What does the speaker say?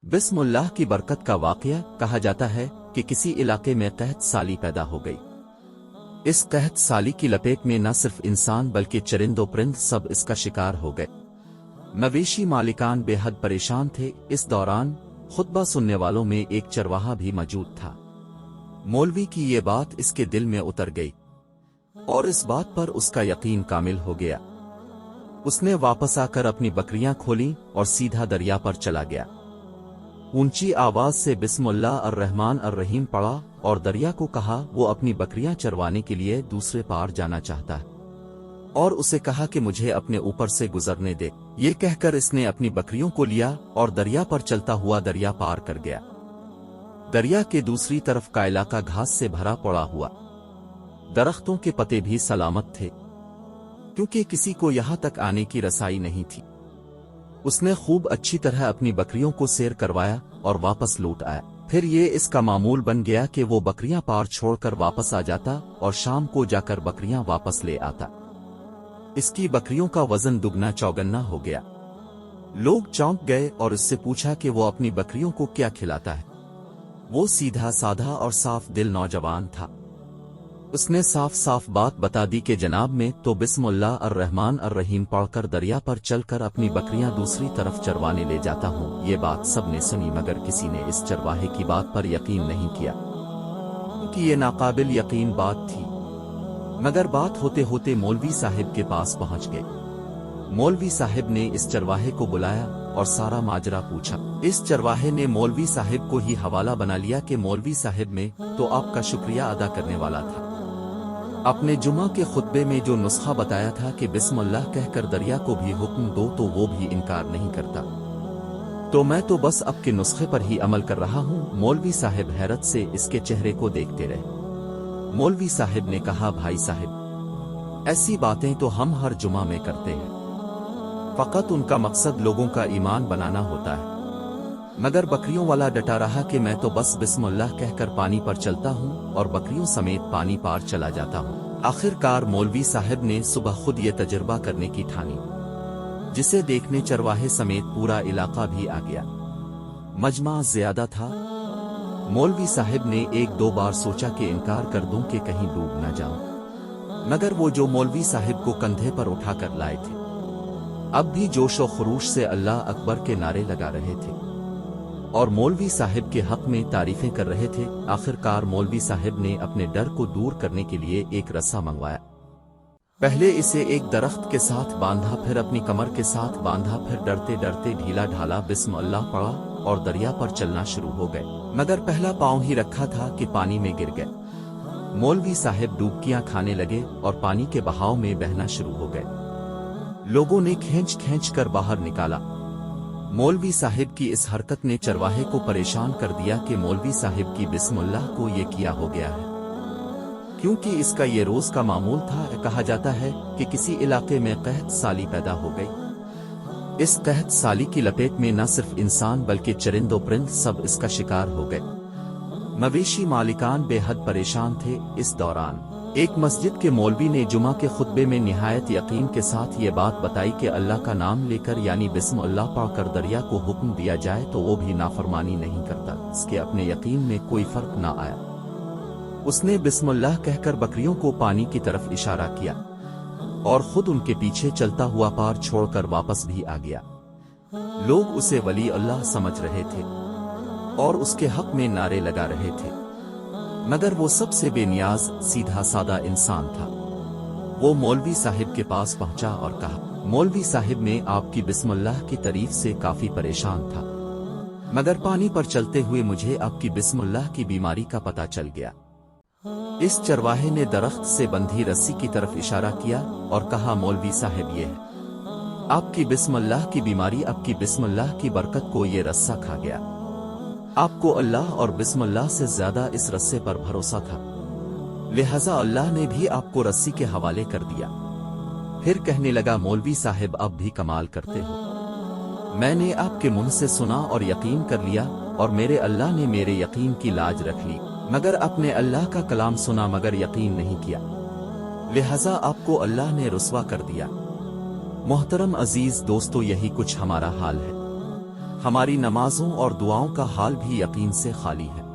बिस्मिल्लाह की बरकत का वाक़या कहा जाता है कि किसी इलाके में कहत साली पैदा हो गई। इस कहत साली की लपेट में न सिर्फ इंसान बल्कि चरिंदो परिंद सब इसका शिकार हो गए। मवेशी मालिकान बेहद परेशान थे। इस दौरान खुतबा सुनने वालों में एक चरवाहा भी मौजूद था। मौलवी की ये बात इसके दिल में उतर गई और इस बात पर उसका यकीन कामिल हो गया। उसने वापस आकर अपनी बकरियां खोलीं और सीधा दरिया पर चला गया। ऊंची आवाज से बिस्मिल्लाह अर्रहमान अर्रहीम पढ़ा और दरिया को कहा वो अपनी बकरियां चरवाने के लिए दूसरे पार जाना चाहता है और उसे कहा कि मुझे अपने ऊपर से गुजरने दे। ये कहकर इसने अपनी बकरियों को लिया और दरिया पर चलता हुआ दरिया पार कर गया। दरिया के दूसरी तरफ का इलाका घास से भरा पड़ा हुआ, दरख्तों के पत्ते भी सलामत थे क्योंकि किसी को यहां तक आने की रसाई नहीं थी। उसने खूब अच्छी तरह अपनी बकरियों को सैर करवाया और वापस लौट आया। फिर ये इसका मामूल बन गया कि वो बकरियां पार छोड़कर वापस आ जाता और शाम को जाकर बकरियां वापस ले आता। इसकी बकरियों का वजन दुगना चौगुना हो गया। लोग चौंक गए और इससे पूछा कि वो अपनी बकरियों को क्या खिलाता है। वो सीधा साधा और साफ दिल नौजवान था। उसने साफ साफ बात बता दी कि जनाब में तो बिस्मिल्लाह अर्रहमान अर्रहीम पढ़कर दरिया पर चलकर अपनी बकरियां दूसरी तरफ चरवाने ले जाता हूँ। ये बात सबने सुनी मगर किसी ने इस चरवाहे की बात पर यकीन नहीं किया क्योंकि ये नाकाबिल यकीन बात थी। मगर बात होते होते मौलवी साहिब के पास पहुंच गए। मौलवी साहिब ने इस चरवाहे को बुलाया और सारा माजरा पूछा। इस चरवाहे ने मौलवी साहिब को ही हवाला बना लिया कि मौलवी साहिब में तो आपका शुक्रिया अदा करने वाला था। अपने जुमा के खुतबे में जो नुस्खा बताया था कि बिस्मिल्लाह कहकर दरिया को भी हुक्म दो तो वो भी इनकार नहीं करता, तो मैं तो बस अब के नुस्खे पर ही अमल कर रहा हूँ। मौलवी साहिब हैरत से इसके चेहरे को देखते रहे। मौलवी साहिब ने कहा, भाई साहिब, ऐसी बातें तो हम हर जुमा में करते हैं, फकत उनका मकसद लोगों का ईमान बनाना होता है। मगर बकरियों वाला डटा रहा कि मैं तो बस बिस्मिल्लाह कहकर पानी पर चलता हूँ और बकरियों समेत पानी पार चला जाता हूँ। आखिरकार मौलवी साहब ने सुबह खुद ये तजुर्बा करने की ठानी, जिसे देखने चरवाहे समेत पूरा इलाका भी आ गया। मजमा ज्यादा था। मौलवी साहब ने एक दो बार सोचा कि इनकार कर दूं कि कहीं डूब न जाऊं, मगर वो जो मौलवी साहब को कंधे पर उठाकर लाए थे अब भी जोश और खरूश से अल्लाह अकबर के नारे लगा रहे थे और मौलवी साहिब के हक में तारीफें कर रहे थे। आखिरकार मौलवी साहिब ने अपने डर को दूर करने के लिए एक रस्सा मंगवाया। पहले इसे एक दरख्त के साथ बांधा, फिर अपनी कमर के साथ बांधा, फिर डरते डरते ढीला ढाला बिस्मिल्लाह पढ़ा और दरिया पर चलना शुरू हो गए। मगर पहला पांव ही रखा था कि पानी में गिर गए। मौलवी साहिब डुबकियां खाने लगे और पानी के बहाव में बहना शुरू हो गए। लोगों ने खींच खींच कर बाहर निकाला। मौलवी साहिब की इस हरकत ने चरवाहे को परेशान कर दिया कि मौलवी साहिब की बिस्मिल्लाह को ये किया हो गया है, क्योंकि इसका ये रोज का मामूल था। कहा जाता है कि किसी इलाके में कहत साली पैदा हो गई। इस कहत साली की लपेट में न सिर्फ इंसान बल्कि चरिंदो परिंद सब इसका शिकार हो गए। मवेशी मालिकान बेहद परेशान थे। इस दौरान एक मस्जिद के मौलवी ने जुमा के खुतबे में निहायत यकीन के साथ ये बात बताई कि अल्लाह का नाम लेकर यानी बिस्मिल्लाह पढ़कर दरिया को हुक्म दिया जाए तो वो भी नाफरमानी नहीं करता। इसके अपने यकीन में कोई फर्क ना आया। उसने बिस्मिल्लाह कहकर बकरियों को पानी की तरफ इशारा किया और खुद उनके पीछे चलता हुआ पार छोड़कर वापस भी आ गया। लोग उसे वली अल्लाह समझ रहे थे और उसके हक में नारे लगा रहे थे, मगर वो सबसे बेनियाज सीधा सादा इंसान था। वो मौलवी साहिब के पास पहुंचा और कहा। मौलवी साहिब में आपकी बिस्मिल्लाह की तारीफ से काफी परेशान था, मगर पानी पर चलते हुए मुझे आपकी बिस्मिल्लाह की बीमारी का पता चल गया। इस चरवाहे ने दरख्त से बंधी रस्सी की तरफ इशारा किया और कहा, मौलवी साहिब, ये है आपकी बिस्मिल्लाह की बीमारी। आपकी बिस्मिल्लाह की बरकत को ये रस्सा खा गया। आपको अल्लाह और बिस्मिल्लाह से ज्यादा इस रस्से पर भरोसा था, लिहाजा अल्लाह ने भी आपको रस्सी के हवाले कर दिया। फिर कहने लगा, मौलवी साहिब आप भी कमाल करते हो। मैंने आपके मुंह से सुना और यकीन कर लिया और मेरे अल्लाह ने मेरे यकीन की लाज रख ली, मगर अपने अल्लाह का कलाम सुना मगर यकीन नहीं किया, लिहाजा आपको अल्लाह ने रुस्वा कर दिया। मोहतरम अजीज दोस्तों, यही कुछ हमारा हाल है। ہماری نمازوں اور دعاؤں کا حال بھی یقین سے خالی ہے۔